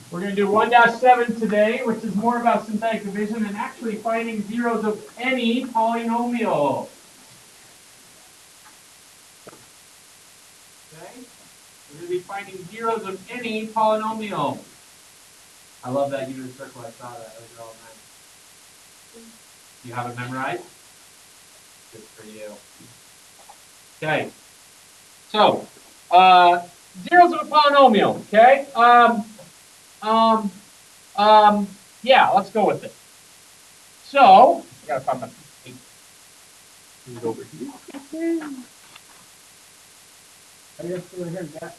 We're going to do 1-7 today, which is more about synthetic division and actually finding zeros of any polynomial. Okay? We're going to be finding zeros of any polynomial. I love that unit circle. I saw that. Those are all nice. You have it memorized? Good for you. Okay. So, zeros of a polynomial. Okay. Yeah, let's go with it. So, I gotta find my paper. Move it over here. I guess go ahead, Jack.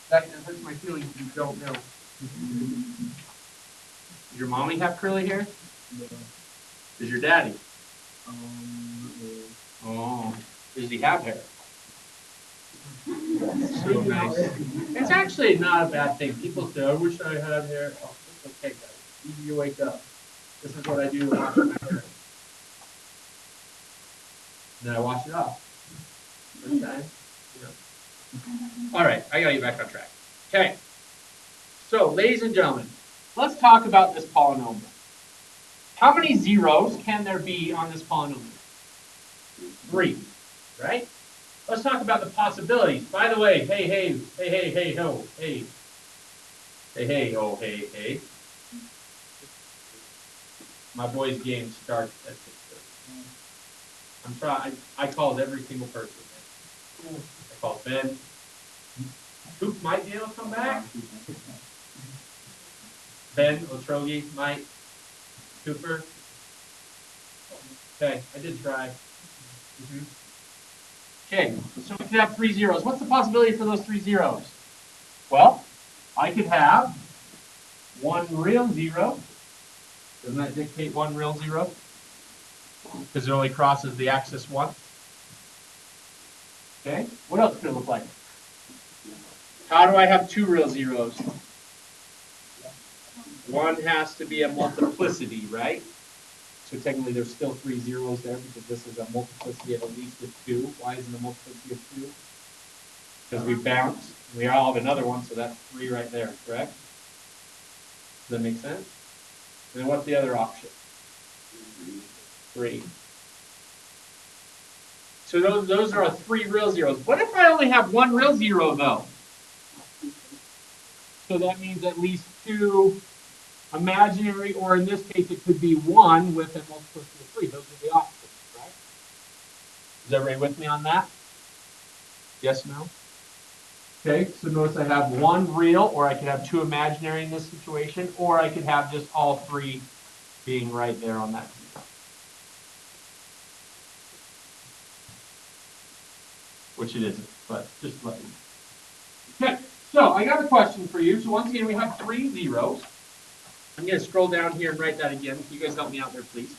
That hurts my feelings if you don't know. Does your mommy have curly hair? No. Does your daddy? Oh. Does he have hair? So nice. It's actually not a bad thing. People say, I wish I had hair. Oh, it's okay, guys. Easy to wake up. This is what I do to wash my hair. And then I wash it off. First time. All right, I gotta get back on track. Okay. So, ladies and gentlemen, let's talk about this polynomial. How many zeros can there be on this polynomial? 3, right? Let's talk about the possibilities. By the way, hey, ho, hey. Hey, oh, hey. My boys' game starts at 6:30. I'm trying. I called every single person. I called Ben. Coop might be able to come back. Ben, Otrogi, Mike, Cooper. Okay, I did try. Okay, so we could have 3 zeros. What's the possibility for those 3 zeros? Well, I could have 1 real 0. Doesn't that dictate 1 real 0? Because it only crosses the axis once. Okay, what else could it look like? How do I have 2 real zeros? 1 has to be a multiplicity, right? So technically there's still 3 zeros there because this is a multiplicity of at least 2. Why isn't it a multiplicity of 2? Because we bounce. We all have another one, so that's 3 right there, correct? Does that make sense? And then what's the other option? 3. So those are 3 real zeros. What if I only have 1 real 0, though? So that means at least 2 imaginary, or in this case, it could be 1 with a multiplicity of 3. Those are the options, right? Is everybody with me on that? Yes, no? Okay, so notice I have 1 real, or I could have 2 imaginary in this situation, or I could have just all 3 being right there on that. Which it isn't, but just let me know. Okay, so I got a question for you. So once again, we have 3 zeros. I'm going to scroll down here and write that again. You guys help me out there, please.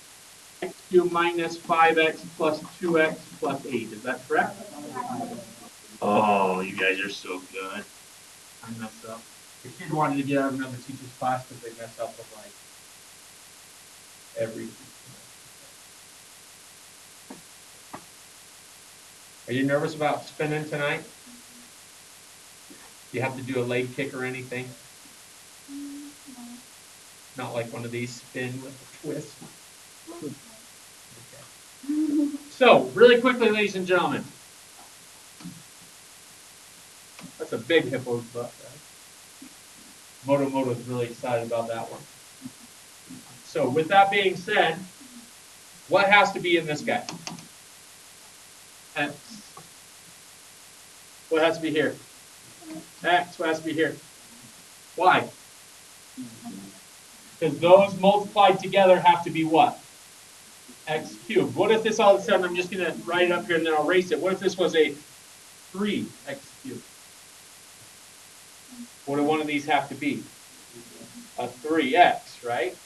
X cubed minus 5x plus 2x plus 8. Is that correct? Oh, you guys are so good. I messed up. The kid wanted to get out of another teacher's class because they mess up with like every. Are you nervous about spinning tonight? Do you have to do a leg kick or anything? Not like one of these spin with a twist. Okay. So, really quickly, ladies and gentlemen. That's a big hippo's butt, right? Moto's really excited about that one. So, with that being said, what has to be in this guy? X. What has to be here? X. What has to be here? Y. Because those multiplied together have to be what? X cubed. What if this all of a sudden, I'm just going to write it up here and then I'll erase it. What if this was a 3x cubed? What do one of these have to be? A 3x, right?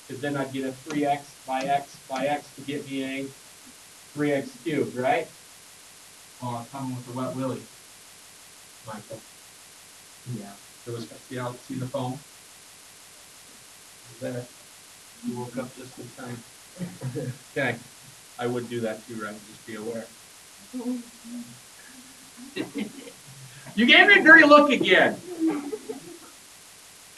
Because then I'd get a 3x by x by x to get me a 3x cubed, right? Oh, I'm coming with the wet willy, Michael. Yeah. So see the foam? There. You woke up just in time. Okay. I would do that too, right? Just be aware. You gave me a dirty look again.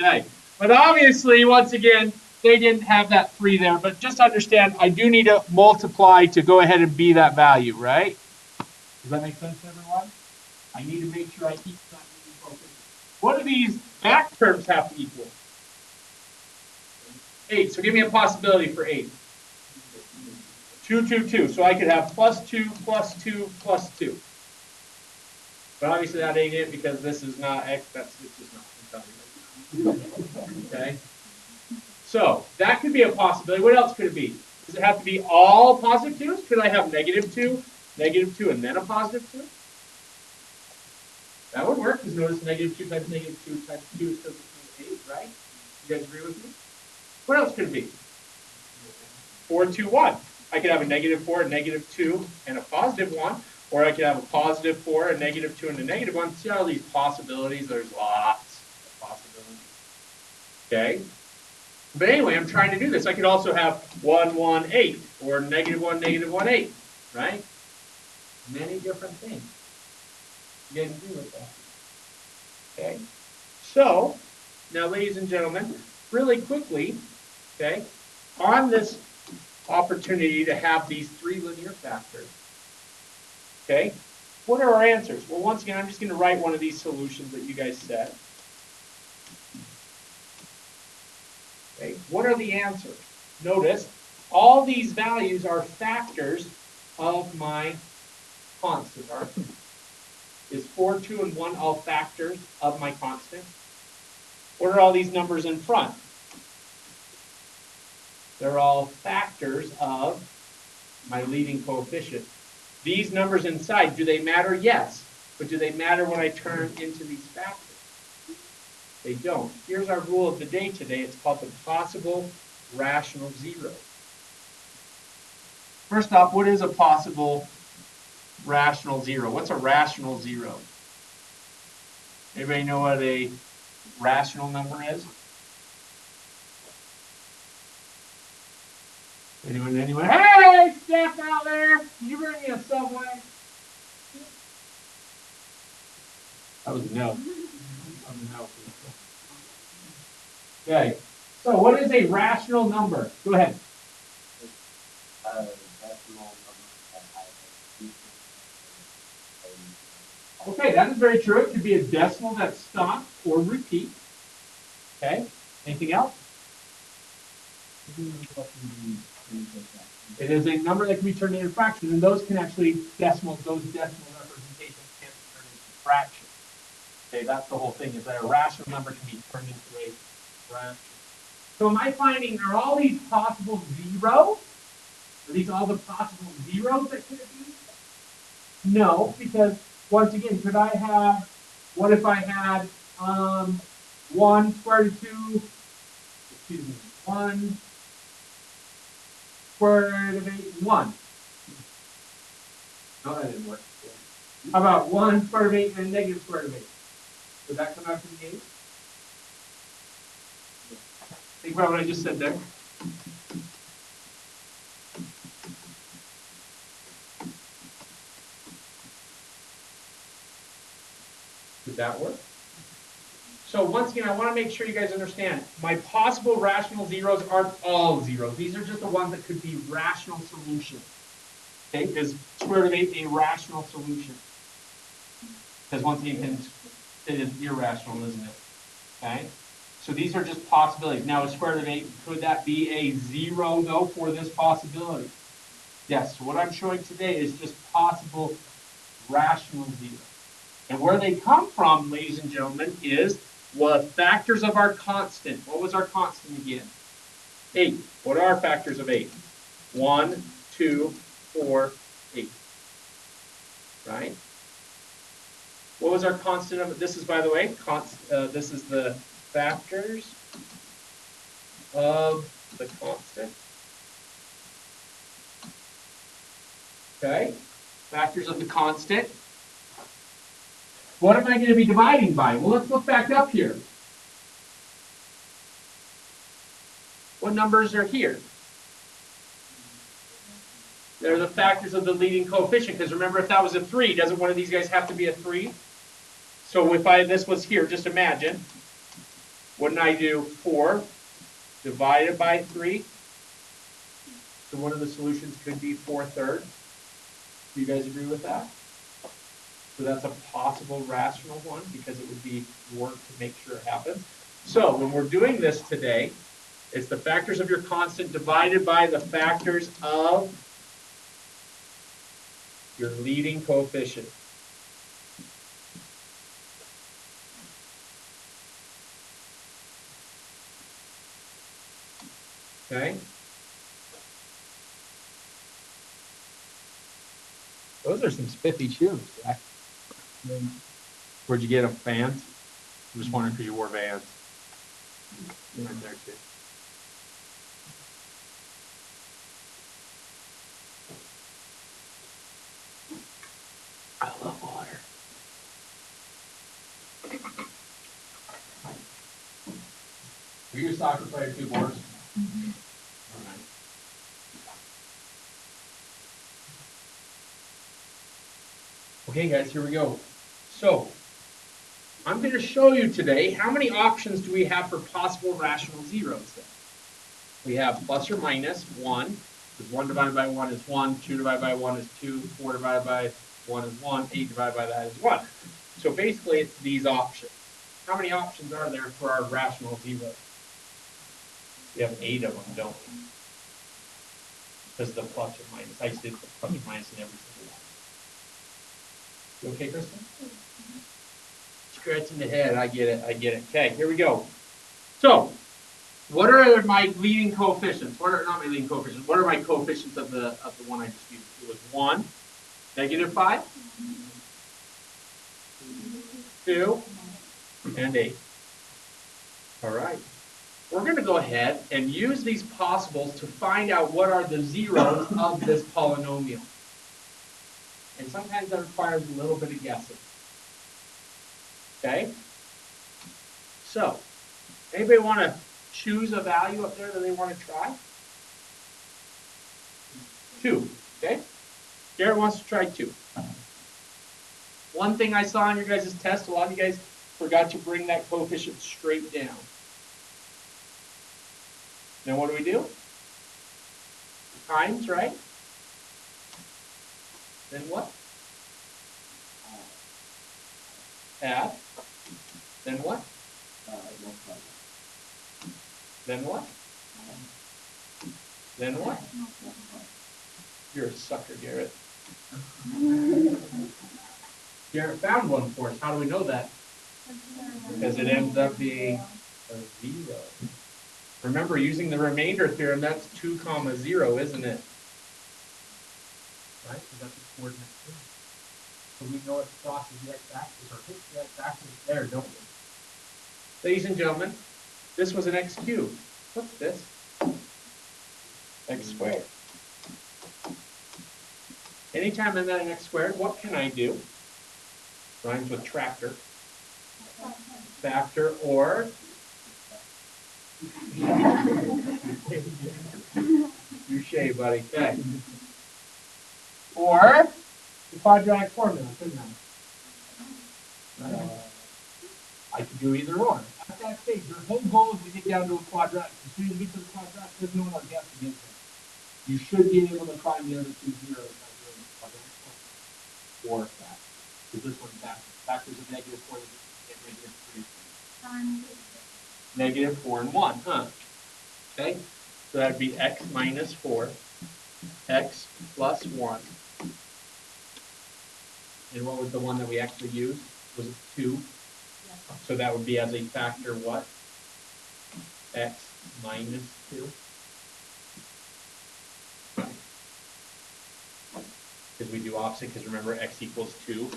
Okay. But obviously, once again, they didn't have that 3 there. But just understand, I do need to multiply to go ahead and be that value, right? Does that make sense to everyone? I need to make sure I keep that leading coefficient. What do these back terms have to equal? 8. So give me a possibility for 8. 2, 2, 2. So I could have plus 2, plus 2, plus 2. But obviously that ain't it because this is not x. It's just not. Okay. So that could be a possibility. What else could it be? Does it have to be all positive 2s? Could I have -2, -2, and then a positive 2? That would work because notice -2 times -2 times 2 is still equal to 8, right? You guys agree with me? What else could it be? 4, 2, 1. I could have a -4, a -2, and a +1. Or I could have a +4, a -2, and a -1. See all these possibilities? There's lots of possibilities. Okay? But anyway, I'm trying to do this. I could also have 1, 1, 8, or -1, -1, 8, right? Many different things. You guys agree with that? Okay? So, now ladies and gentlemen, really quickly, okay, on this opportunity to have these 3 linear factors, okay, what are our answers? Well, once again, I'm just going to write one of these solutions that you guys said. Okay, what are the answers? Notice, all these values are factors of my constant, aren't they? Is 4, 2, and 1 all factors of my constant? What are all these numbers in front? They're all factors of my leading coefficient. These numbers inside, do they matter? Yes. But do they matter when I turn into these factors? They don't. Here's our rule of the day today. It's called the possible rational zero. First off, what is a possible rational zero? What's a rational zero? Anybody know what a rational number is? Anyone? Hey, Steph out there, can you bring me a Subway? That was a no. Okay, so what is a rational number? Go ahead. Okay, that is very true. It could be a decimal that stops or repeats. Okay, anything else? It is a number that can be turned into a fraction, and those can actually those decimal representations can be turned into fractions. Okay, that's the whole thing, is that a rational number can be turned into a fraction. So am I finding are all these possible zeros? Are these all the possible zeros that could be? No, because once again, could I have, what if I had 1 square root of 2, excuse me, 1 square root of 8, 1. No, that didn't work. How about 1 square root of 8 and negative square root of 8? Would that come out to the 8? Think about what I just said there. Did that work? So once again, I want to make sure you guys understand, my possible rational zeros aren't all zeros. These are just the ones that could be rational solutions. Okay, is square root of 8 a rational solution? Because once again, it is irrational, isn't it? Okay, so these are just possibilities. Now, a square root of 8, could that be a zero, though, for this possibility? Yes, so what I'm showing today is just possible rational zeros. And where they come from, ladies and gentlemen, is what factors of our constant. What was our constant again? 8. What are our factors of 8? 1, 2, 4, 8. Right? What was our constant of, this is, by the way, this is the factors of the constant. Okay? Factors of the constant. What am I going to be dividing by? Well, let's look back up here. What numbers are here? They're the factors of the leading coefficient, because remember, if that was a 3, doesn't one of these guys have to be a 3? So if this was here, just imagine. Wouldn't I do 4 divided by 3? So one of the solutions could be 4/3. Do you guys agree with that? So that's a possible rational one because it would be work to make sure it happens. So when we're doing this today, it's the factors of your constant divided by the factors of your leading coefficient. Okay? Those are some spiffy shoes, Jack. Where'd you get them? Vans? I'm just wondering because you wore Vans. Right there too. I love water. Are you a soccer player too, Boris? All right. Okay, guys, here we go. So, I'm going to show you today how many options do we have for possible rational zeros then. We have plus or minus 1, because 1 divided by 1 is 1, 2 divided by 1 is 2, 4 divided by 1 is 1, 8 divided by that is 1. So basically it's these options. How many options are there for our rational zeros? We have 8 of them, don't we? Because of the plus or minus. I used to do the plus or minus in every single one. You okay, Kristen? Scratching the head, I get it, I get it. Okay, here we go. So, what are my leading coefficients? What are not my leading coefficients? What are my coefficients of the one I just used? It was 1, -5, 2, and 8. All right. We're going to go ahead and use these possibles to find out what are the zeros of this polynomial. And sometimes that requires a little bit of guessing. Okay? So, anybody want to choose a value up there that they want to try? 2. Okay? Garrett wants to try 2. One thing I saw in your guys' test, a lot of you guys forgot to bring that coefficient straight down. Now what do? Times, right? Then what? Add. Then what? Then what? Then what? You're a sucker, Garrett. Garrett found one for us. How do we know that? Because it ends up being a 0. Remember, using the remainder theorem, that's 2, 0, isn't it? Right? Because that's the coordinate theorem. So we know it crosses the x-axis or hits the x-axis there, don't we? Ladies and gentlemen, this was an x cubed. What's this? X squared. Anytime I'm at an x squared, what can I do? Rhymes with tractor. Factor or touche, buddy. Okay. Or the quadratic formula, couldn't I? I could do either or. At that stage, your whole goal is to get down to a quadratic. As soon as you get to the quadratic, there's no more guess against it. You should be able to find the other 2 zeros by doing the quadratic formula. Or factor. Because this one's factor. Factors of -4 and -3. -4 and 1, huh? Okay? So that'd be x minus 4, x plus 1. And what was the one that we actually used? Was it 2? So that would be as a factor what? X minus 2. Because we do opposite, because remember x equals 2.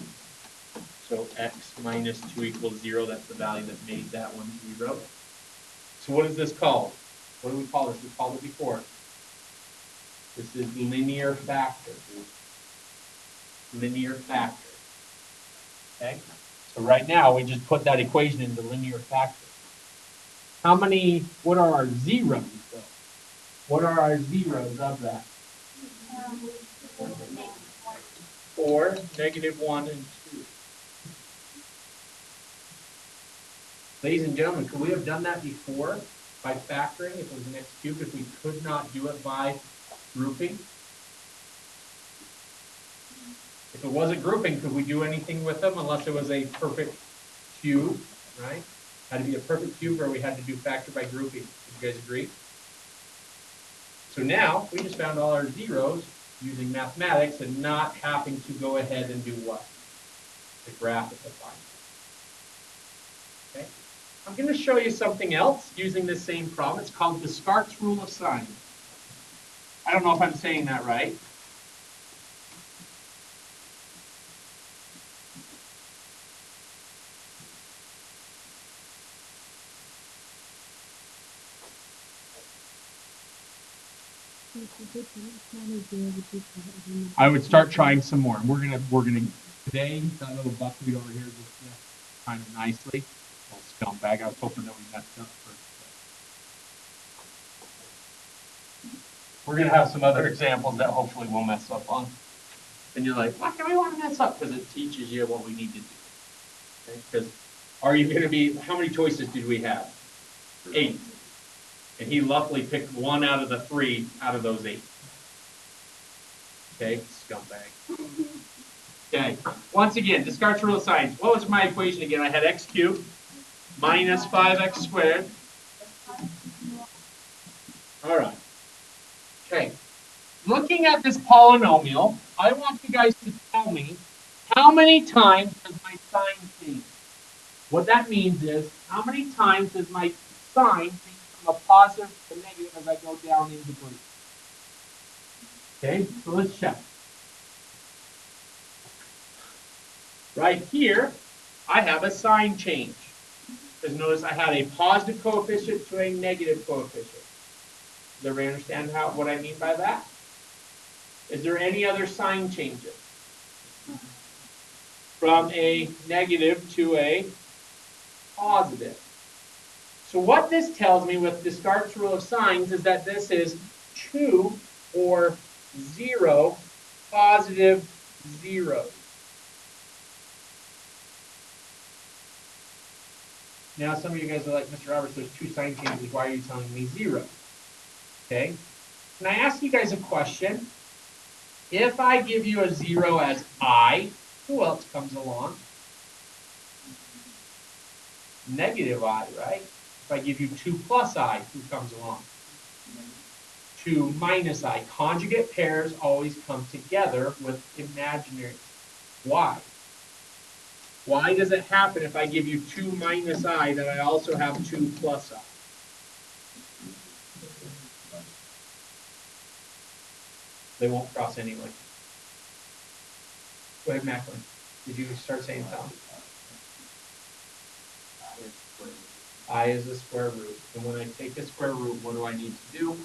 So x minus 2 equals 0. That's the value that made that one 0. So what is this called? What do we call this? We called it before. This is linear factor. Linear factor. Okay? So right now, we just put that equation into linear factor. What are our zeros, though? What are our zeros of that? 4, -1, and 2. Ladies and gentlemen, could we have done that before by factoring if it was an x cubed, if we could not do it by grouping? If it wasn't grouping, could we do anything with them unless it was a perfect cube, right? Had to be a perfect cube or we had to do factor by grouping. Would you guys agree? So now we just found all our zeros using mathematics and not having to go ahead and do what? The graph at the final. Okay. I'm going to show you something else using this same problem. It's called Descartes' rule of signs. I don't know if I'm saying that right. I would start trying some more. We're gonna today that little buckwheat over here just kind of nicely. Little scumbag. I was hoping that we messed up first. We're gonna have some other examples that hopefully we'll mess up on. And you're like, why do we want to mess up? Because it teaches you what we need to do. Okay? Because are you gonna be? How many choices did we have? 8. And he luckily picked 1 out of the 3 out of those 8. Okay, scumbag. Okay, once again, Descartes' rule of signs. What was my equation again? I had x cubed minus 5x squared. All right. Okay, looking at this polynomial, I want you guys to tell me how many times does my sign change? What that means is, how many times does my sign change from a positive to negative as I go down in degree? Okay, so let's check. Right here, I have a sign change. Because notice I had a positive coefficient to a negative coefficient. Does everybody understand what I mean by that? Is there any other sign changes? From a negative to a positive. So what this tells me with Descartes' rule of signs is that this is 2 or 0 positive zeros. Now some of you guys are like, Mr. Roberts, there's 2 sign changes. Why are you telling me 0? Okay. Can I ask you guys a question? If I give you a 0 as I, who else comes along? Negative I, right? If I give you 2 plus I, who comes along? 2 minus I. Conjugate pairs always come together with imaginary. Why? Why does it happen if I give you 2 minus I that I also have 2 plus I? They won't cross anyway. Go ahead, Macklin. Did you start saying something? I is the square root. And when I take the square root, what do I need to do?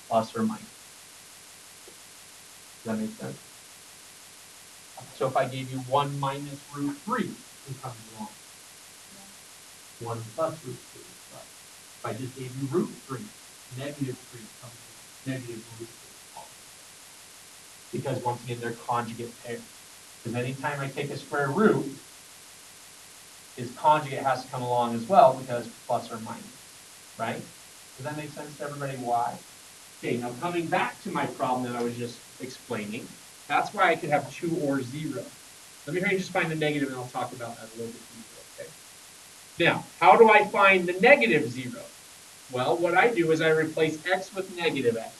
Plus or minus. Does that make sense? So if I gave you 1 minus root 3, who comes along? 1 plus root 3. If I just gave you root 3, negative 3 comes along. Negative root 3. Because once again, they're conjugate pairs. Because anytime I take a square root, its conjugate has to come along as well because plus or minus, right? Does that make sense to everybody why? Okay, now coming back to my problem that I was just explaining, that's why I could have 2 or 0. Let me hear you just find the negative and I'll talk about that a little bit deeper, okay? Now, how do I find the negative 0? Well, what I do is I replace x with negative x.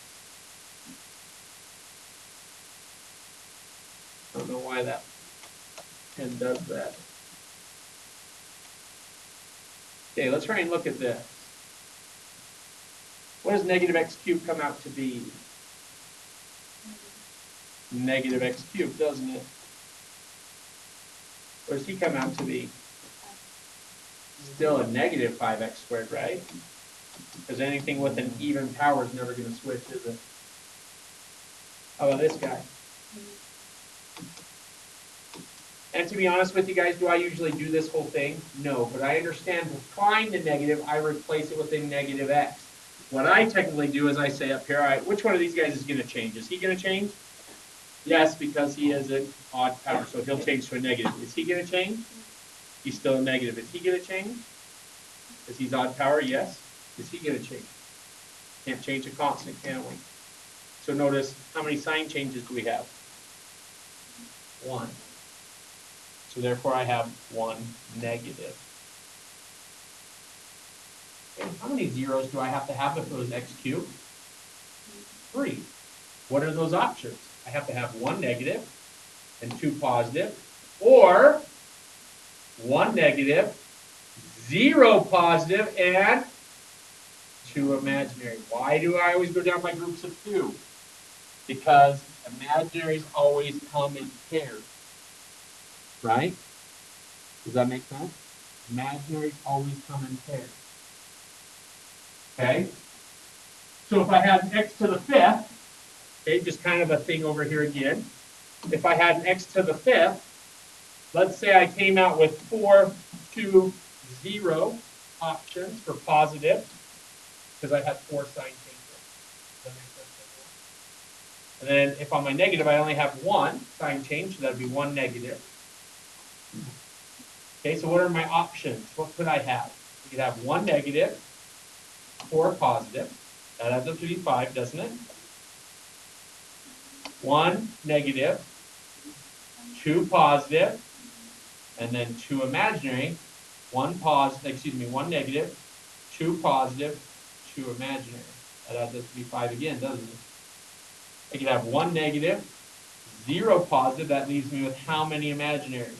I don't know why that pen does that. Okay, let's try and look at this. What does negative x cubed come out to be? Negative x cubed, doesn't it? What does he come out to be? Still a negative 5x squared, right? Because anything with an even power is never going to switch, is it? How about this guy? And to be honest with you guys, do I usually do this whole thing? No, but I understand to find the negative, I replace it with a negative x. What I technically do is I say up here, all right, which one of these guys is going to change? Is he going to change? Yes, because he has an odd power, so he'll change to a negative. Is he going to change? He's still a negative. Is he going to change? Is he's odd power? Yes. Is he going to change? Can't change a constant, can we? So notice, how many sign changes do we have? 1. So therefore I have 1 negative. Okay, how many zeros do I have to have if it was x cubed? 3. What are those options? I have to have 1 negative and 2 positive, or 1 negative, 0 positive, and 2 imaginary. Why do I always go down by groups of 2? Because imaginaries always come in pairs, right? Does that make sense? Imaginaries always come in pairs. Okay? So if I had x to the 5th, okay, just kind of a thing over here again. If I had an x to the 5th, let's say I came out with 4, 2, 0 options for positive, because I had 4 sign changes. Does that make sense? And then if on my negative, I only have 1 sign change, so that would be 1 negative. Okay, so what are my options? What could I have? We could have 1 negative, 4 positive. That adds up to be 5, doesn't it? 1 negative, 2 positive, and then 2 imaginary. 1 negative, 2 positive, 2 imaginary. That adds up to be 5 again, doesn't it? I could have 1 negative, 0 positive. That leaves me with how many imaginaries?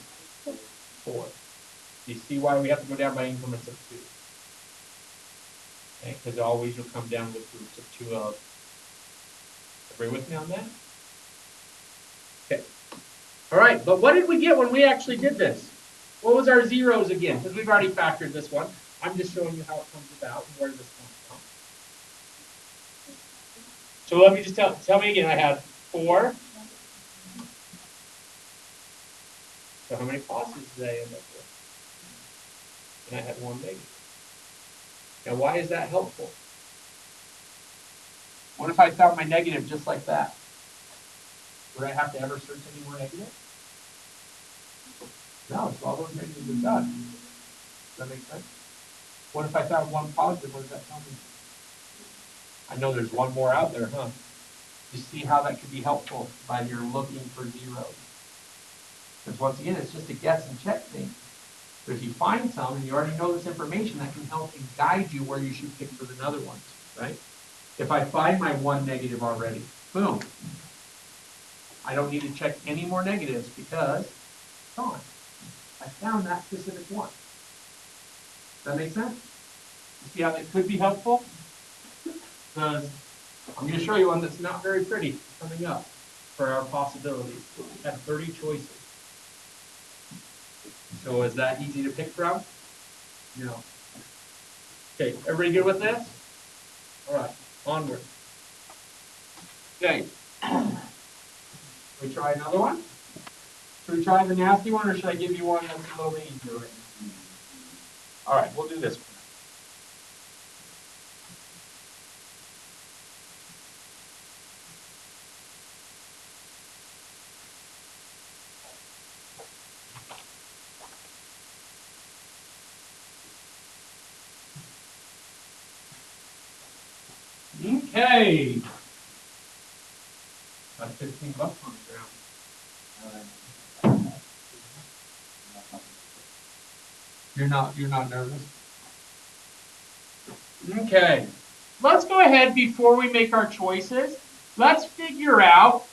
4. Do you see why we have to go down by increments of 2? Okay, because always you'll come down with groups of 2 of. Everybody with me on that? Okay. All right, but what did we get when we actually did this? What was our zeros again? Because we've already factored this one. I'm just showing you how it comes about and where this comes from. So let me just tell me again. I had 4. So how many positives did I end up with? And I had 1 negative. Now, why is that helpful? What if I found my negative just like that? Would I have to ever search any more negative? No, so all those negatives are done. Does that make sense? What if I found 1 positive? What does that tell me? I know there's 1 more out there, huh? You see how that could be helpful by you're looking for zeros. Because once again, it's just a guess and check thing. But if you find some and you already know this information, that can help and guide you where you should pick for the other ones, right? If I find my 1 negative already, boom. I don't need to check any more negatives because it's gone. I found that specific one. Does that make sense? You see how that could be helpful? Because I'm going to show you one that's not very pretty coming up for our possibilities. We have 30 choices. So is that easy to pick from? No. Okay, everybody good with this? All right, onward. Okay. Should we try another one? Should we try the nasty one, or should I give you one that's a little easier right now? All right, we'll do this one. Okay. Got 15 bucks on the ground. You're not nervous? Okay. Let's go ahead before we make our choices. Let's figure out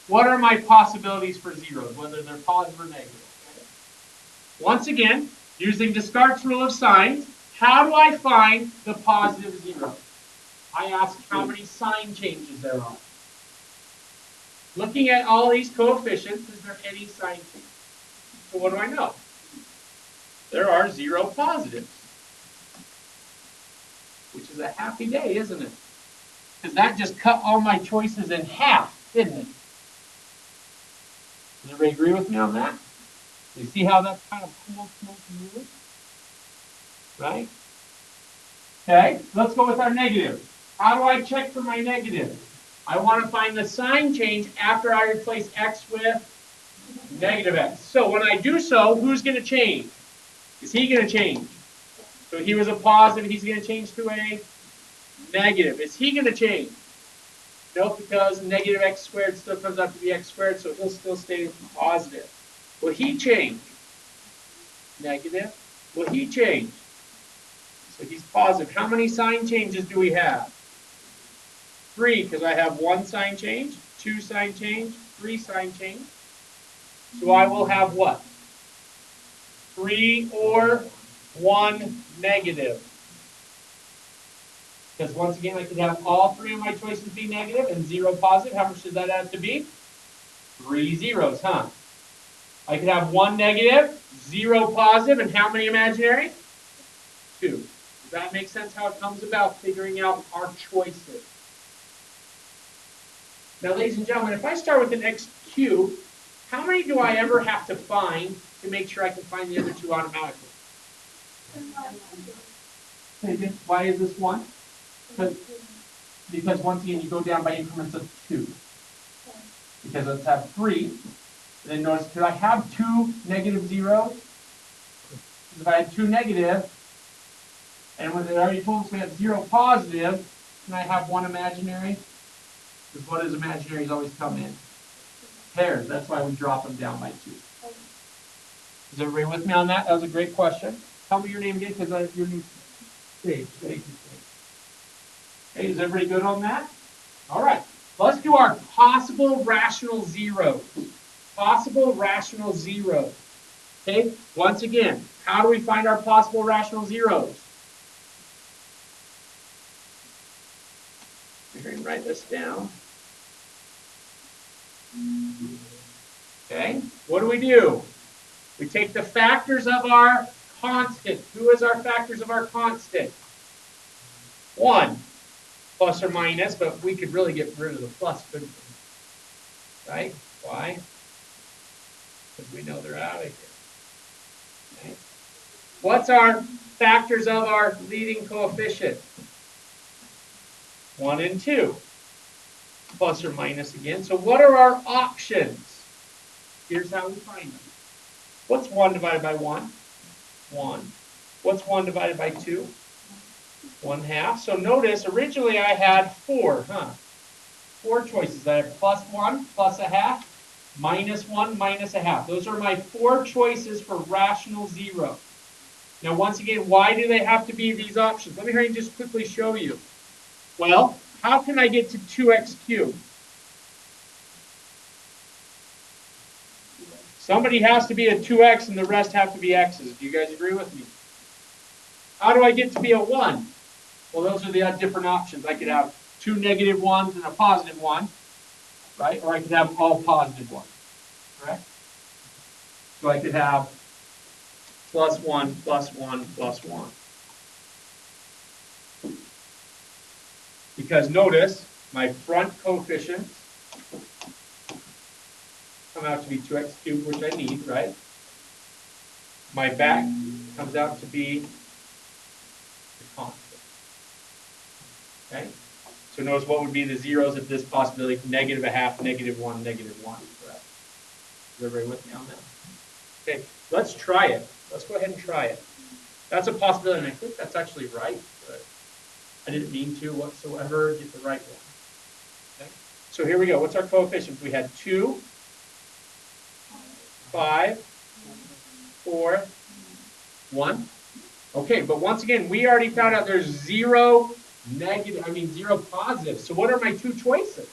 what are my possibilities for zeros, whether they're positive or negative. Okay? Once again, using Descartes' rule of signs, how do I find the positive zero? I ask how many sign changes there are. Looking at all these coefficients, is there any sign change? So what do I know? There are 0 positives, which is a happy day, isn't it? Because that just cut all my choices in half, didn't it? Does everybody agree with me on that? You see how that's kind of cool, smooth, right? Okay, let's go with our negative. How do I check for my negative? I want to find the sign change after I replace x with negative x. So when I do so, who's going to change? Is he going to change? So he was a positive, he's going to change to a negative. Is he going to change? Nope, because negative x squared still comes out to be x squared, so he'll still stay positive. Will he change? Negative. Will he change? So he's positive. How many sign changes do we have? 3, because I have 1 sign change, 2 sign change, 3 sign change. So I will have what? 3 or 1 negative. Because once again, I could have all 3 of my choices be negative and 0 positive. How much does that have to be? 3 zeros, huh? I could have 1 negative, 0 positive, and how many imaginary? 2. Does that make sense how it comes about figuring out our choices? Now, ladies and gentlemen, if I start with an x cubed, how many do I ever have to find to make sure I can find the other 2 automatically? Why is this 1? Because once again, you go down by increments of 2. Because let's have 3. And then notice, could I have 2 negative zeros? If I had 2 negative, and when they already told us we have 0 positive, can I have 1 imaginary? Because what does imaginaries always come in? Pairs. That's why we drop them down by 2. Is everybody with me on that? That was a great question. Tell me your name again, because your name Sage. Thank you, Sage. Hey, is everybody good on that? All right. Let's do our possible rational zeros. Possible rational zeros. Okay? Once again, how do we find our possible rational zeros? We're going to write this down. Okay? What do? We take the factors of our constant. Who is our factors of our constant? 1. Plus or minus, but we could really get rid of the plus, couldn't we? Right? Why? Because we know they're out of here. Okay. What's our factors of our leading coefficient? 1 and 2. Plus or minus again. So what are our options? Here's how we find them. What's 1 divided by 1? 1. What's 1 divided by 2? 1/2. So notice, originally I had 4, huh? 4 choices. I have plus 1, plus a half, minus 1, minus a half. Those are my 4 choices for rational zero. Now, once again, why do they have to be these options? Let me hurry and just quickly show you. Well, how can I get to 2x cubed? Somebody has to be a 2x and the rest have to be x's. Do you guys agree with me? How do I get to be a 1? Well, those are the different options. I could have 2 negative 1s and a positive 1, right? Or I could have all positive 1s, correct? So I could have plus 1, plus 1, plus 1. Because notice, my front coefficients come out to be 2x cubed, which I need, right? My back comes out to be the constant. Okay? So notice what would be the zeros of this possibility? Negative a half, negative 1, negative 1. Correct? Is everybody with me on that? Okay, let's try it. Let's go ahead and try it. That's a possibility, and I think that's actually right, but I didn't mean to whatsoever get the right one. Okay? So here we go. What's our coefficients? We had 2, 5, 4, 1. Okay, but once again, we already found out there's 0 positive. So what are my 2 choices?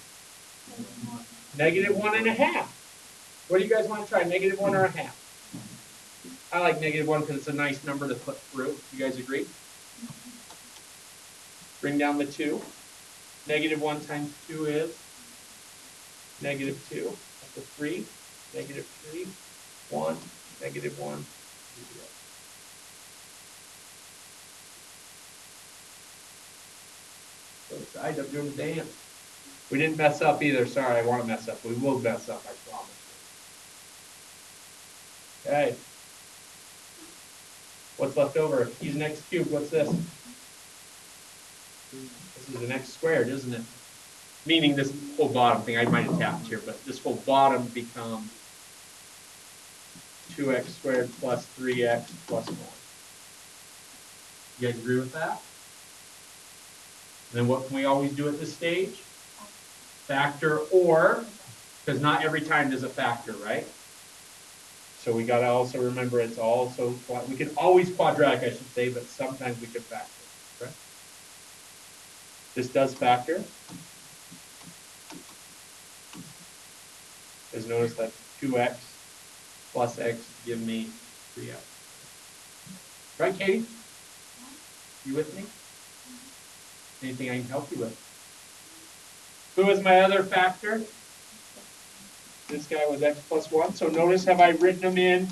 Negative 1.5. What do you guys want to try? Negative 1 or a half? I like negative 1 because it's a nice number to put through. You guys agree? Bring down the 2. Negative 1 times 2 is negative 2. That's a 3. Negative 3. 1. Negative 1. 0. So excited, I'm doing the dance. We didn't mess up either. Sorry, I want to mess up. We will mess up, I promise. Okay. What's left over? Use an x cubed. What's this? This is an x squared, isn't it? Meaning this whole bottom thing, I might have tapped here, but this whole bottom becomes 2x squared plus 3x plus 1. You guys agree with that? Then what can we always do at this stage? Factor or, because not every time does a factor, right? So we got to also remember it's also, we can always quadratic, I should say, but sometimes we can factor, right? This does factor. Because notice that 2x plus x give me 3x. Right, Katie? You with me? Anything I can help you with? Who is my other factor? This guy was x plus 1. So notice, have I written them in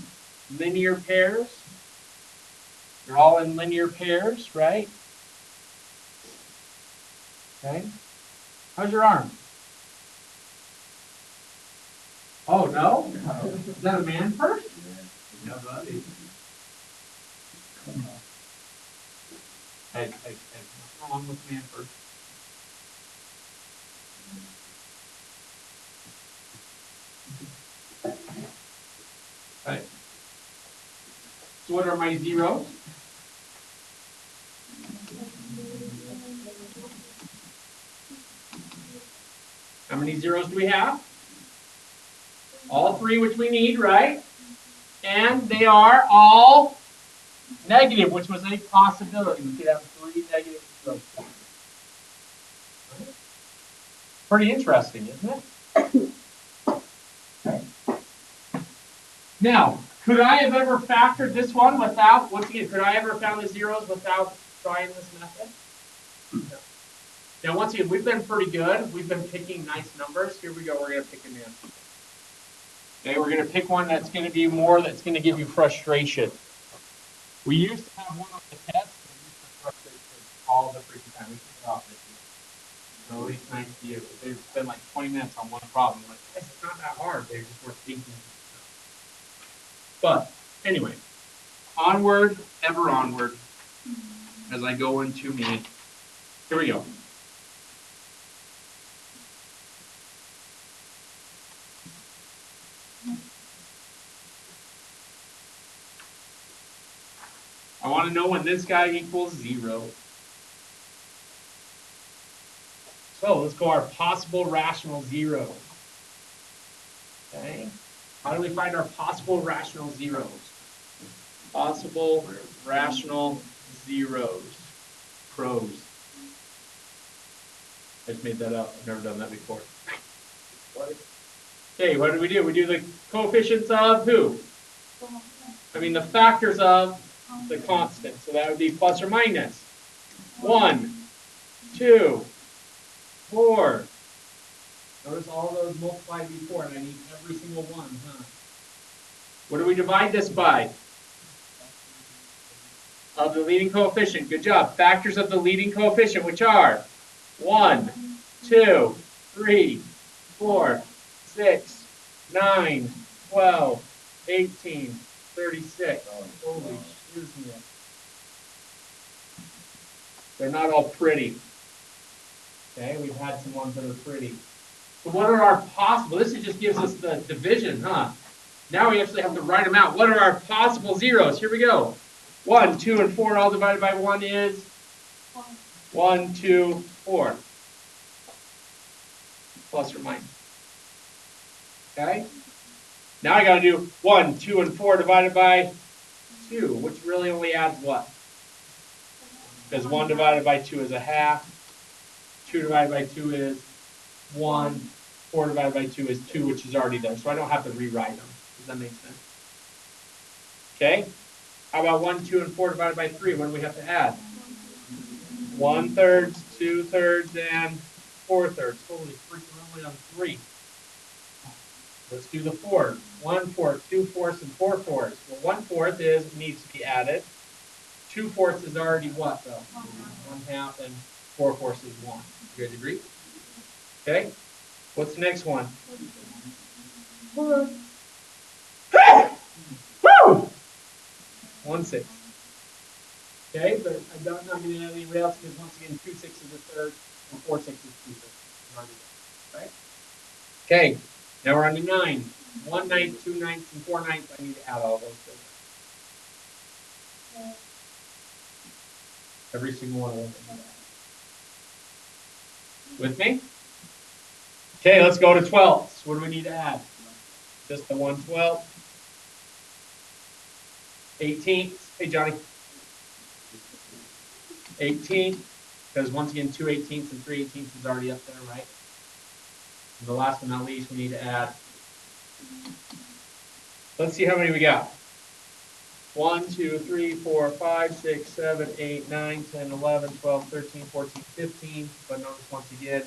linear pairs? They're all in linear pairs, right? Okay. How's your arm? Oh, no? Is that a man first? Yeah, buddy. Hey, what's wrong with man first? Okay. So what are my zeros? How many zeros do we have? All 3, which we need, right? And they are all negative, which was a possibility. We could have 3 negative zeros. Pretty interesting, isn't it? Okay. Now, could I have ever factored this one without, once again, could I ever found the zeros without trying this method? No. Now, once again, we've been pretty good. We've been picking nice numbers. Here we go. We're going to pick a man. Okay, we're going to pick one that's going to be more, that's going to give you frustration. We used to have one on the test, and we used to frustrate kids all the freaking time. We took it off this year. So at least nice to you. They spend like 20 minutes on one problem. Like, it's not that hard. They just were thinking. But anyway, onward, ever onward, as I go into me. Here we go. I want to know when this guy equals 0. So let's go our possible rational zeros. Okay. How do we find our possible rational zeros? Possible rational zeros. Pros. I just made that up. I've never done that before. Okay, what do? We do the coefficients of who? I mean the factors of the constant. So that would be plus or minus 1, 2, 4. Notice all those multiplied before, and I need every single one, huh? What do we divide this by? Of the leading coefficient. Good job. Factors of the leading coefficient, which are 1, 2, 3, 4, 6, 9, 12, 18, 36. Holy excuse me. They're not all pretty. Okay, we've had some ones that are pretty. So what are our possible? This just gives us the division, huh? Now we actually have to write them out. What are our possible zeros? Here we go. 1, 2, and 4 all divided by 1 is 1, 2, 4. Plus or minus. Okay? Now I got to do 1, 2, and 4 divided by 2, which really only adds what? Because 1 divided by 2 is a half. 2 divided by 2 is 1. 4 divided by 2 is 2, which is already there. So I don't have to rewrite them. Does that make sense? Okay? How about 1, 2, and 4 divided by 3? What do we have to add? 1/3, 2/3, and 4/3. Holy freak, we're only on 3. Let's do the 4. 1/4, 2/4, and 4/4. Well, 1/4 needs to be added. 2/4 is already what, though? 1/2, and 4/4 is 1. You guys agree? Okay. What's the next one? Woo! 1/6. Okay, but I'm not going to add anybody else because once again, 2/6 is a third, and 4/6 is 2/3. Right? Okay, now we're on to 9. 1/9, 2/9, and 4/9. I need to add all those together. Every single one of them. With me? Okay, let's go to 12ths. What do we need to add? Just the 1/12. 18th. Hey, Johnny. 18th. Because once again, 2 18ths and 3 18ths is already up there, right? And the last but not least, we need to add. Let's see how many we got. 1, 2, 3, 4, 5, 6, 7, 8, 9, 10, 11, 12, 13, 14, 15. But notice once again,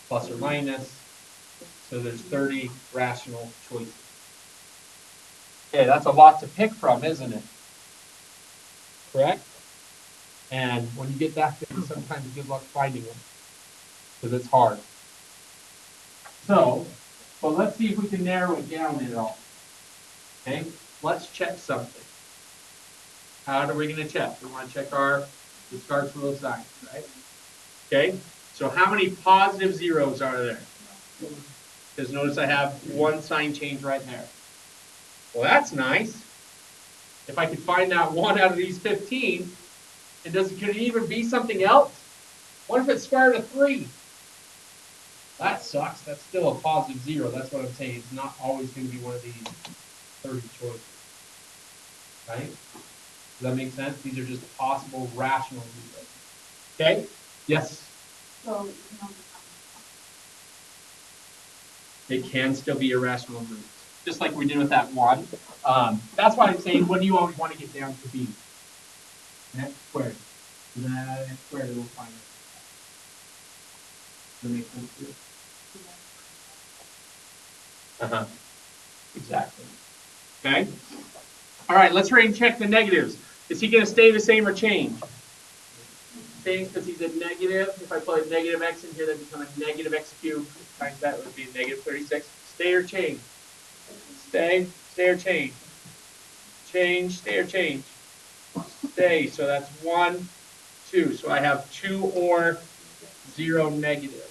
plus or minus. So there's 30 rational choices. Okay, that's a lot to pick from, isn't it? Correct? And when you get that big, sometimes good luck finding them because it's hard. So, but let's see if we can narrow it down at all. Okay, let's check something. How are we going to check? We want to check our discard rule of signs, right? Okay, so how many positive zeros are there? Because notice I have one sign change right there. Well, that's nice. If I could find that one out of these 15, could it even be something else? What if it's square root of 3? That sucks. That's still a positive 0. That's what I'm saying. It's not always going to be one of these 30 choices. Right? Does that make sense? These are just possible rational zeros. Okay? Yes? So it can still be irrational groups. Just like we did with that one. That's why I'm saying, what do you always want to get down to be? X squared. That X squared will find it. Does that make sense to you? Exactly. Okay. All right, let's rate and check the negatives. Is he going to stay the same or change? Change because he's a negative. If I put negative x in here, that becomes a negative x cubed. Times that would be negative 36. Stay or change? Stay. Stay or change? Change. Stay or change? Stay. So that's 1, 2. So I have 2 or 0 negative.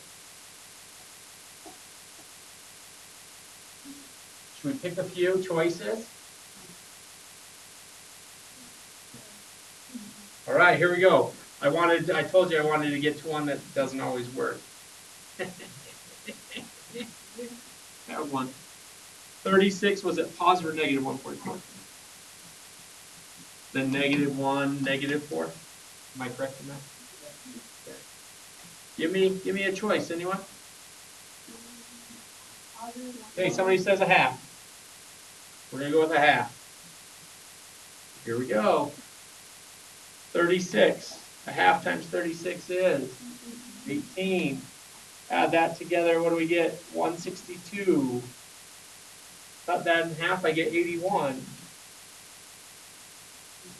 Should we pick a few choices? All right, here we go. I told you I wanted to get to one that doesn't always work. That one. 36, was it positive or negative 144? Then negative 1, negative 4. Am I correct in that? Okay. Give me a choice, anyone? Okay, somebody says a half. We're going to go with a half. Here we go. 36. A half times 36 is 18. Add that together, what do we get? 162. Cut that in half, I get 81,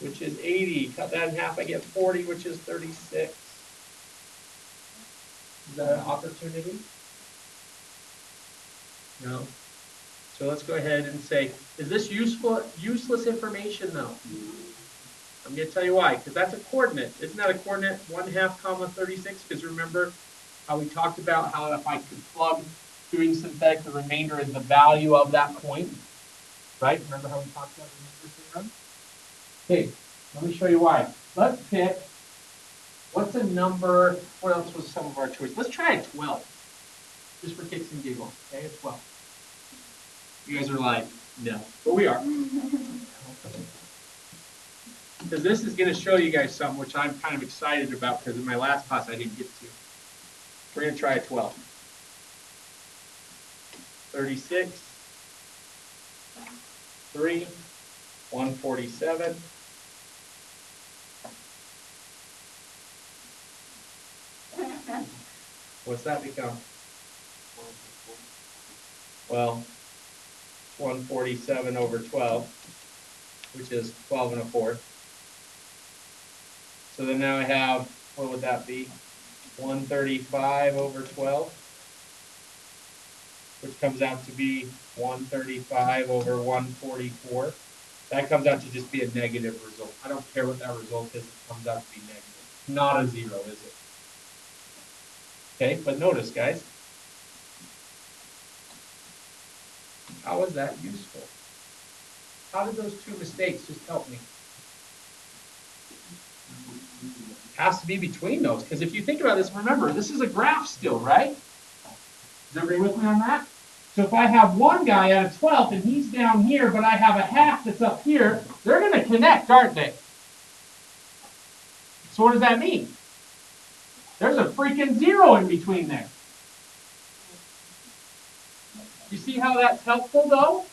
which is 80. Cut that in half, I get 40, which is 36. Is that an opportunity? No. So let's go ahead and say, is this useless information though? I'm going to tell you why, because that's a coordinate. Isn't that a coordinate 1/2 comma 36? Because remember how we talked about how if I could plug doing synthetic, the remainder is the value of that point, right? Remember how we talked about remainder theorem? Okay, let me show you why. Let's pick, what's a number, what else was some of our choices? Let's try a 12, just for kicks and giggles, okay, a 12. You guys are like, no, but we are. Because this is going to show you guys something which I'm kind of excited about because in my last class I didn't get to. We're going to try a 12. 36, 3, 147. What's that become? Well, 147 over 12, which is 12 1/4. So then now I have, what would that be? 135 over 12, which comes out to be 135 over 144. That comes out to just be a negative result. I don't care what that result is, it comes out to be negative. Not a 0, is it? Okay, but notice, guys. How is that useful? How did those two mistakes just help me? has to be between those, because if you think about this, remember, this is a graph still, right? Is everybody with me on that? So if I have one guy at a 12th and he's down here, but I have a half that's up here, they're going to connect, aren't they? So what does that mean? There's a freaking 0 in between there. You see how that's helpful, though?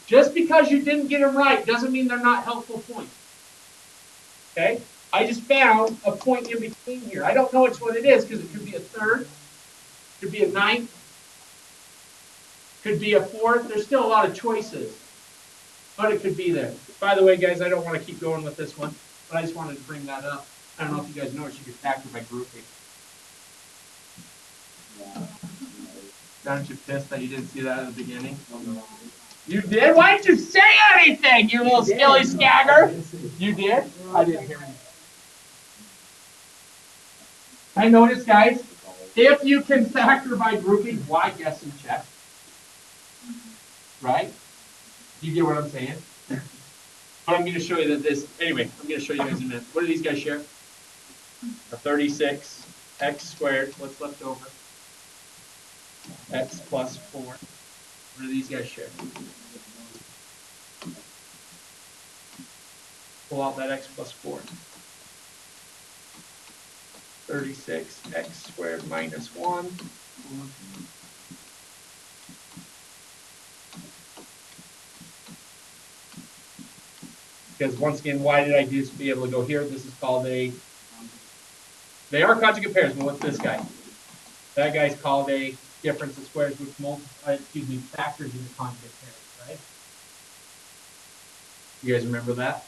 Just because you didn't get them right doesn't mean they're not helpful points. Okay? I just found a point in between here. I don't know which one it is because it could be a third, could be a ninth, could be a fourth. There's still a lot of choices, but it could be there. By the way, guys, I don't want to keep going with this one, but I just wanted to bring that up. I don't know if you guys noticed you could factor by grouping. Aren't you pissed that you didn't see that at the beginning? You did? Why didn't you say anything, you little skilly scagger? You did? I didn't hear anything. I noticed, guys, if you can factor by grouping, why guess and check? Right? You get what I'm saying? But I'm going to show you that this, anyway, I'm going to show you guys in a minute. What do these guys share? A 36, x squared, what's left over? X plus 4. What do these guys share? Pull out that x plus 4. 36, x squared minus 1. Because once again, why did I just be able to go here? This is called a, they are conjugate pairs, but what's this guy? That guy's called a difference of squares, which factors into conjugate pairs, right? You guys remember that?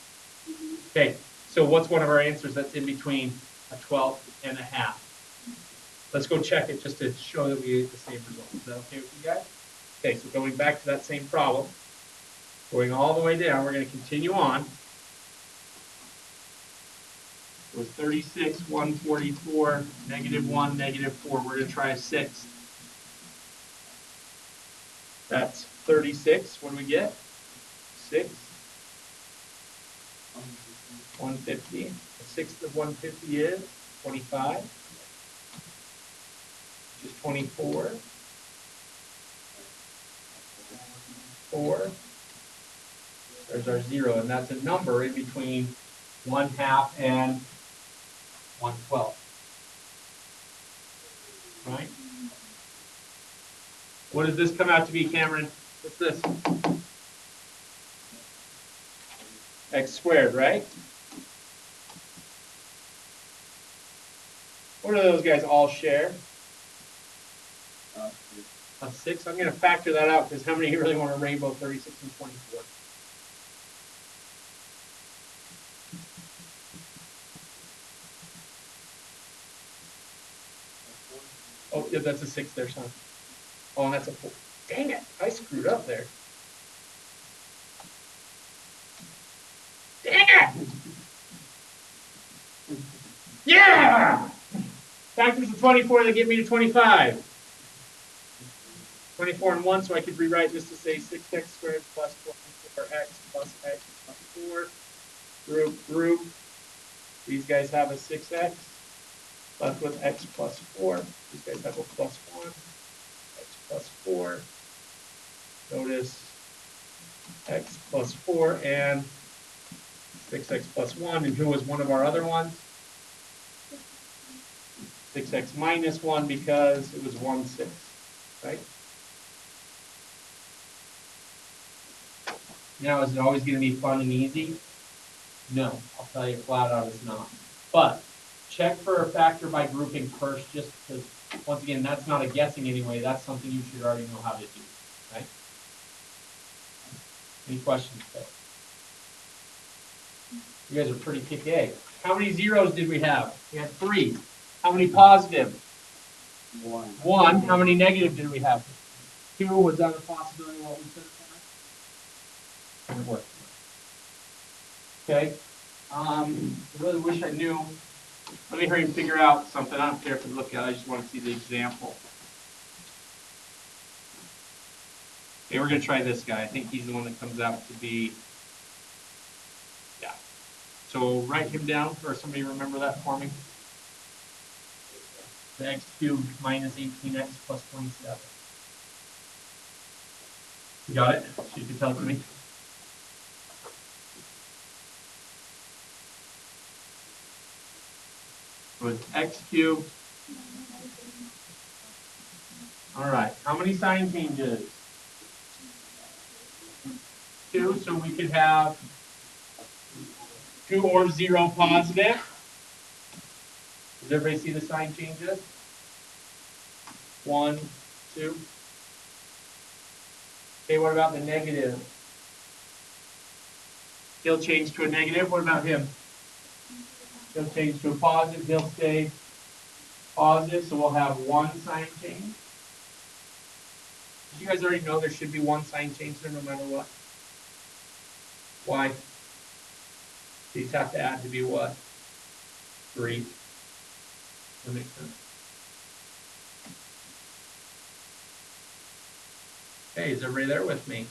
Okay, so what's one of our answers that's in between a 12th and a half? Let's go check it just to show that we get the same result. Is that okay with you guys? Okay, so going back to that same problem, going all the way down, we're going to continue on. It was 36, 144, -1, -4. We're going to try a 6. That's 36. What do we get? 6. 150. A sixth of 150 is 25. Which is 24. 4. There's our 0, and that's a number in between 1/2 and 1/12. Right? What does this come out to be, Cameron? What's this? X squared, right? What do those guys all share? A 6. I'm going to factor that out because how many really want to rainbow 36 and 24? Oh, yeah, that's a 6 there, son. Oh, and that's a 4. Dang it, I screwed up there. Dang it! Yeah! Factors of 24 that get me to 25. 24 and 1, so I could rewrite this to say 6x squared plus 24x plus x plus 4. Group. These guys have a 6x. Left with x plus 4. These guys have a plus 1. X plus 4. Notice x plus 4 and 6x plus 1. And who was one of our other ones? 6x minus 1 because it was 1/6, right? Now, is it always going to be fun and easy? No, I'll tell you flat out it's not. But check for a factor by grouping first, just because, once again, that's not a guessing anyway. That's something you should already know how to do, right? Any questions, though? You guys are pretty kick-A. How many zeros did we have? We had 3. How many positive? 1. How many negative did we have? 2. Was that a possibility of what we could have had? It worked. Okay. I really wish I knew. Let me hurry and figure out something. I don't care if you look at it. I just want to see the example. Okay, we're going to try this guy. I think he's the one that comes out to be, yeah. So write him down, or somebody remember that for me. The x cubed minus 18x plus 27. You got it? So you can tell it to me. So it's x cubed. All right. How many sign changes? 2. So we could have 2 or 0 positive. Does everybody see the sign changes? 1, 2. Okay, what about the negative? He'll change to a negative. What about him? He'll change to a positive. He'll stay positive, so we'll have 1 sign change. You guys already know there should be 1 sign change there no matter what. Why? These have to add to be what? 3. That makes sense. Okay, is everybody there with me?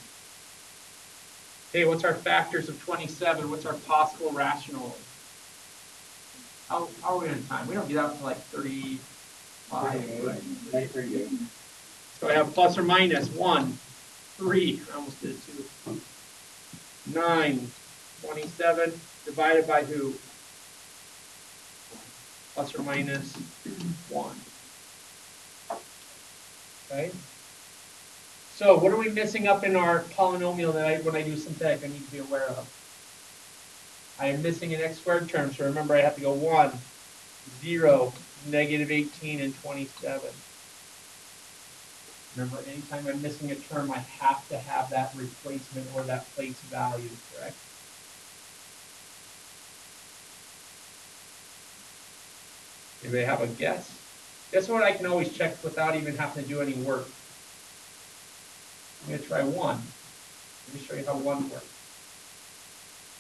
Okay, what's our factors of 27? What's our possible rationals? How are we on time? We don't get out to like 35. Right? So I have plus or minus 1, 3. I almost did 2. 9, 27 divided by who? Plus or minus 1. Okay. So what are we missing up in our polynomial that when I do synthetic I need to be aware of? I am missing an x squared term, so remember I have to go 1, 0, negative 18, and 27. Remember, anytime I'm missing a term, I have to have that replacement or that place value, correct? Anybody have a guess? Guess what I can always check without even having to do any work? I'm going to try 1. Let me show you how 1 works.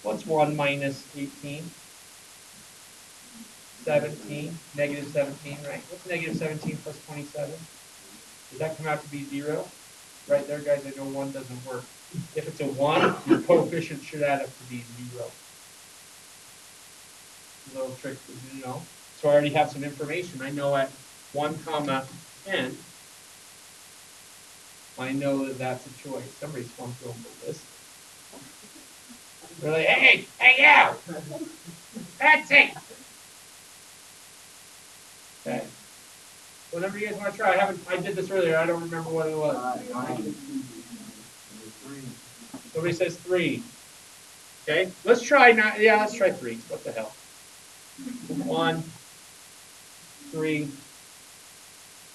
What's 1 minus 18? 17, negative 17, right? What's negative 17 plus 27? Does that come out to be 0? Right there, guys, I know 1 doesn't work. If it's a 1, your coefficient should add up to be 0. A little trick for you to know. So I already have some information. I know at 1 comma 10, I know that that's a choice. Somebody's swung through this. They're like, hey, you! That's it! Okay. Whatever you guys want to try. I did this earlier. I don't remember what it was. Somebody says 3. Okay. Let's try not. Yeah, let's try 3. What the hell? 1, 3,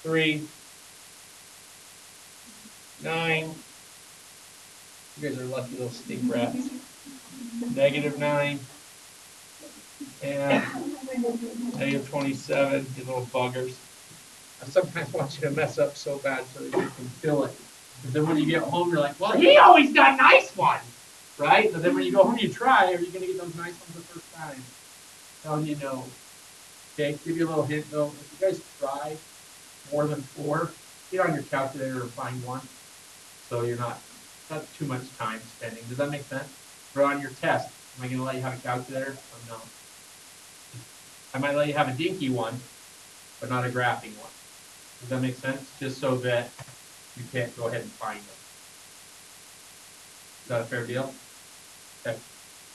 3, 9. You guys are lucky little stink rats. Negative 9. And negative 27. You little buggers. I sometimes want you to mess up so bad so that you can feel it. But then when you get home, you're like, well, he always got nice ones, right? But then when you go home, you try. Are you going to get those nice ones the first time? Telling you no. Okay, give you a little hint though. If you guys try more than 4, get on your calculator and find 1. So you're not too much time spending. Does that make sense? Or on your test, am I going to let you have a calculator or no? I might let you have a dinky one, but not a graphing one. Does that make sense? Just so that you can't go ahead and find them. Is that a fair deal? Okay.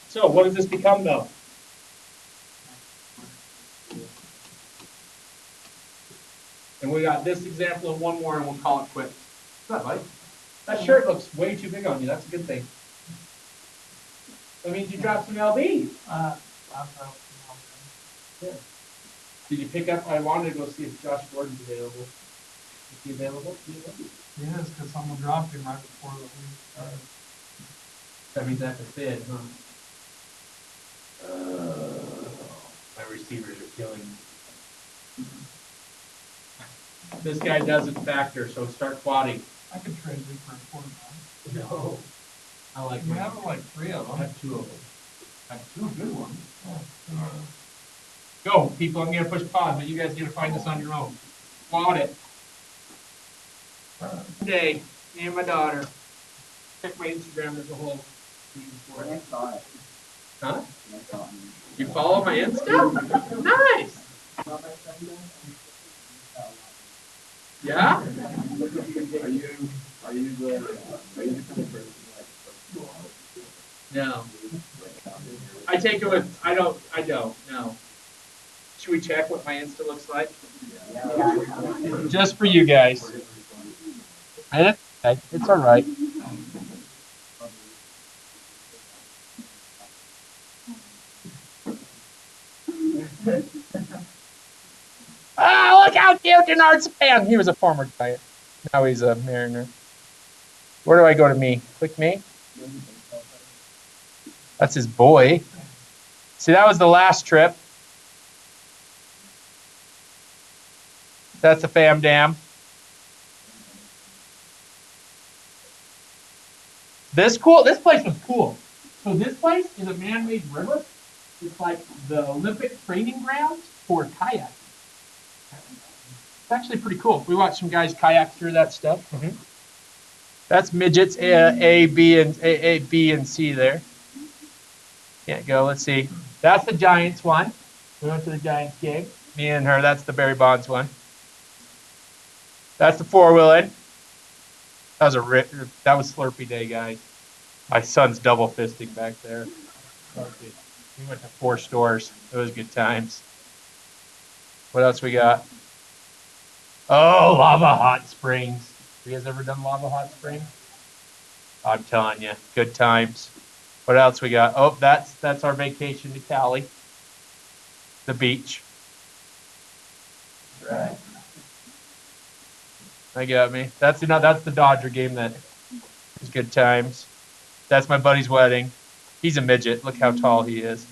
So what does this become though? And we got this example and 1 more and we'll call it quits. What's that, buddy? That shirt looks way too big on you. That's a good thing. That means you dropped some LB. Yeah. Did you pick up? I wanted to go see if Josh Gordon's available. Is he available? He is, because someone dropped him right before the week started. That means that's a fit, huh? My receivers are killing me. This guy doesn't factor, so start quadding. I could trade you for a quarterback. No. I like You mine. have like 3 of I them. have 2 of them. I have 2 good ones. Oh. Go, people. I'm going to push pause, but you guys get to find this on your own. Quad it. Today, me and my daughter. Check my Instagram. There's a whole thing for it. Huh? You follow my Insta? Nice. Yeah? No. I take it with, I don't, no. Should we check what my Insta looks like? Just for you guys. It's all right. Oh, look how cute Denard Span. He was a former Giant. Now he's a Mariner. Where do I go to me? Click me. That's his boy. See, that was the last trip. That's the Fam Dam. This place was cool. So this place is a man-made river. It's like the Olympic training grounds for kayaking. It's actually pretty cool. We watched some guys kayak through that stuff. That's midgets A, B, and C there. Can't go. Let's see. That's the Giants one. We went to the Giants game. Me and her. That's the Barry Bonds one. That's the four-wheeling. That was Slurpee Day, guys. My son's double fisting back there. We went to 4 stores. It was good times. What else we got? Oh, Lava Hot Springs. You guys ever done Lava Hot Springs? I'm telling you, good times. What else we got? Oh, that's our vacation to Cali. The beach. Right. I got me. That's the Dodger game that was good times. That's my buddy's wedding. He's a midget. Look how tall he is.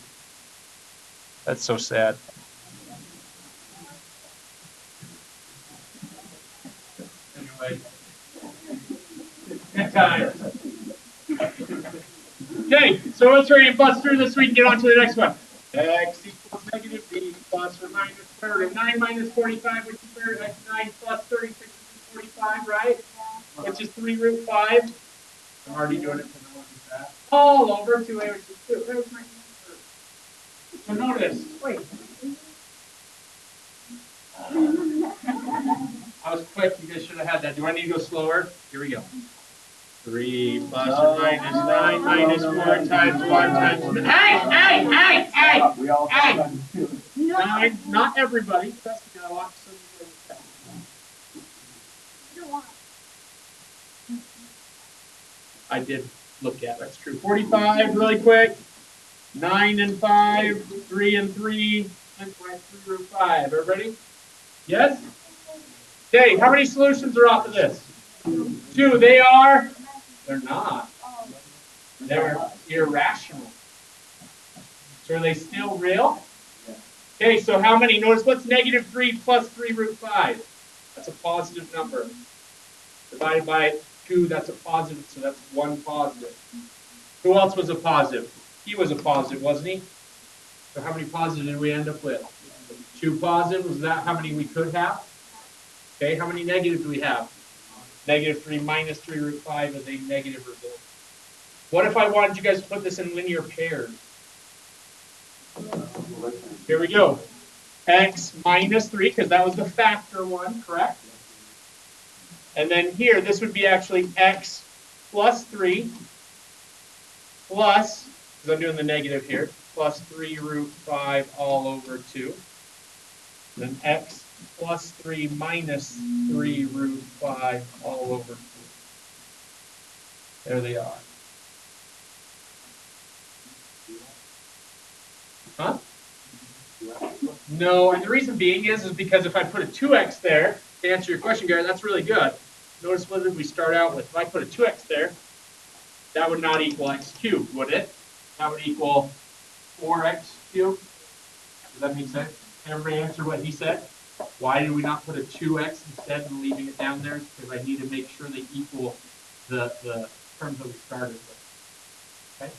That's so sad. Anyway. Good times. Okay, so let's hurry and bust through this week and get on to the next one. X equals negative b plus or minus third of 9 minus 45, which is third, x 9 plus 36 is 45, right? Which is 3 root 5. I'm already doing it for no one is that. All over 2a, which is 2. There's my answer. So notice, wait. I was quick, you guys should have had that. Do I need to go slower? Here we go. 3 plus or minus 9 minus 4 times 1 times... Hey! 9, not everybody. Trust me, I watch some of I did look at, that's true. 45, really quick. 9 and 5, 3 and 3, and 3 root 5. Everybody? Yes? Okay, how many solutions are off of this? 2. They are? They're not. They're irrational. So are they still real? Okay, so how many? Notice what's negative 3 plus 3 root 5? That's a positive number. Divided by 2, that's a positive, so that's 1 positive. Who else was a positive? He was a positive, wasn't he? So how many positives did we end up with? 2 positive. Was that how many we could have? Okay, how many negatives do we have? Negative 3 minus 3 root 5 is a negative result. What if I wanted you guys to put this in linear pairs? Here we go. X minus 3, because that was the factor one, correct? And then here, this would be actually x plus 3 plus, because I'm doing the negative here, plus 3 root 5 all over 2. Then x plus 3 minus 3 root 5 all over 2. There they are. Huh? No, and the reason being is because if I put a 2x there, to answer your question, Gary, that's really good. Notice what did we start out with? If I put a 2x there, that would not equal x cubed, would it? That would equal 4x cubed. Does that make sense? Everybody answer what he said? Why did we not put a 2x instead of leaving it down there? Because I need to make sure they equal the terms that we started with. Okay?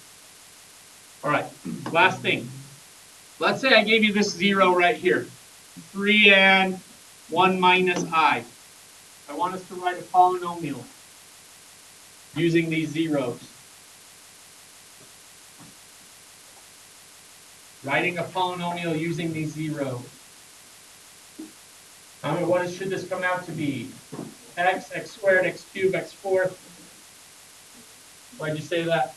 All right, last thing. Let's say I gave you this 0 right here. 3 and 1 minus I. I want us to write a polynomial using these zeros. Writing a polynomial using these zeros. What should this come out to be? X, x squared, x cubed, x fourth. Why'd you say that?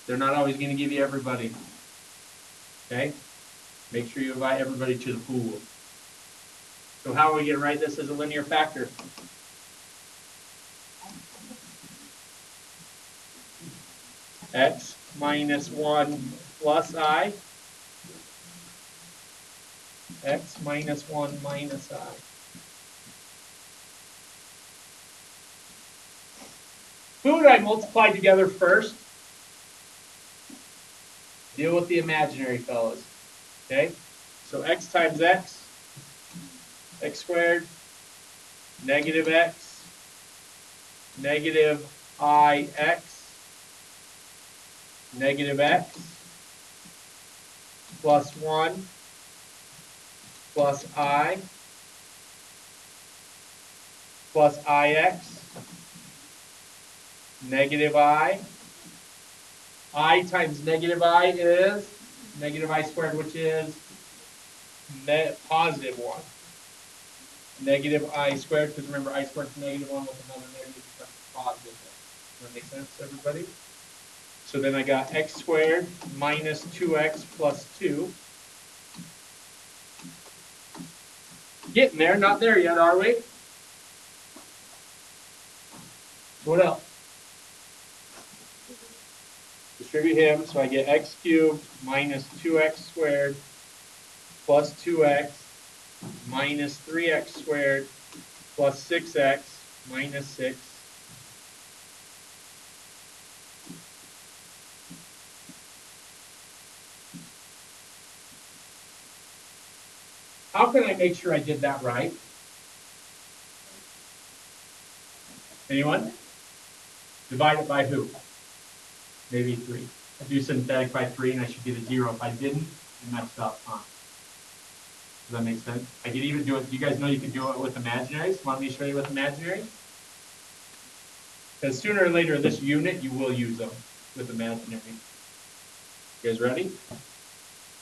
They're not always going to give you everybody. Okay? Make sure you invite everybody to the pool. So how are we going to write this as a linear factor? X minus 1 plus I. X minus 1 minus I. Who would I multiply together first? Deal with the imaginary fellows. Okay? So x times x, x squared, negative x, negative ix, negative x, plus 1, plus I, plus ix, negative I times negative I is negative I squared, which is positive 1. Negative I squared, because remember I squared is negative 1 with another negative becomes positive 1. Does that make sense, everybody? So then I got x squared minus 2x plus 2. Getting there, not there yet, are we? So what else? Distribute him, so I get x cubed minus 2x squared plus 2x minus 3x squared plus 6x minus 6. How can I make sure I did that right? Anyone? Divide it by who? Maybe 3. I do synthetic by 3 and I should get a 0. If I didn't, I messed up, huh? Does that make sense? I could even do it. You guys know you can do it with imaginaries. Want me to show you with imaginaries? Because sooner or later in this unit, you will use them with imaginary. You guys ready?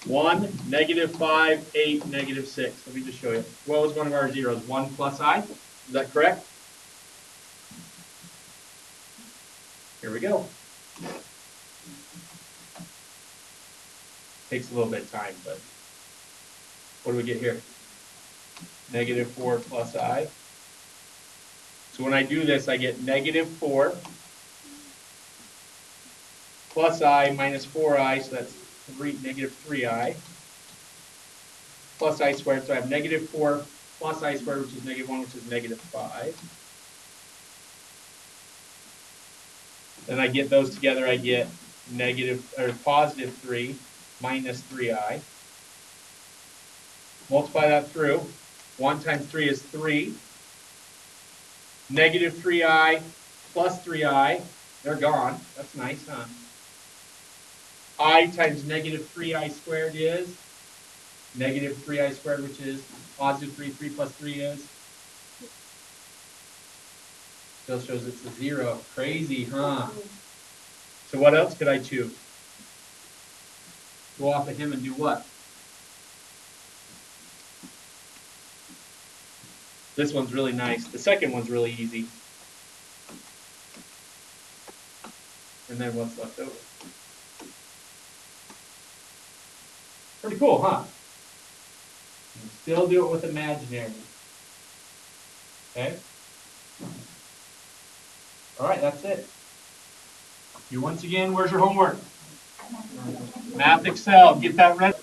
1, negative 5, 8, negative 6. Let me just show you. What was one of our zeros? 1 plus I? Is that correct? Here we go. Takes a little bit of time, but what do we get here? Negative 4 plus I. So when I do this, I get negative 4 plus I minus 4I, so that's negative 3I, plus I squared. So I have negative 4 plus I squared, which is negative 1, which is negative 5. Then I get those together, I get positive 3 minus 3I. Multiply that through. 1 times 3 is 3. Negative 3I plus 3I. They're gone. That's nice, huh? I times negative 3I squared is negative 3I squared, which is positive 3. 3 plus 3 is. Still shows it's a 0. Crazy, huh? So what else could I choose? Go off of him and do what? This one's really nice. The second one's really easy. And then what's left over? Pretty cool, huh? And still do it with imaginary. Okay? All right, that's it. You once again, where's your homework? Math Excel, get that ready.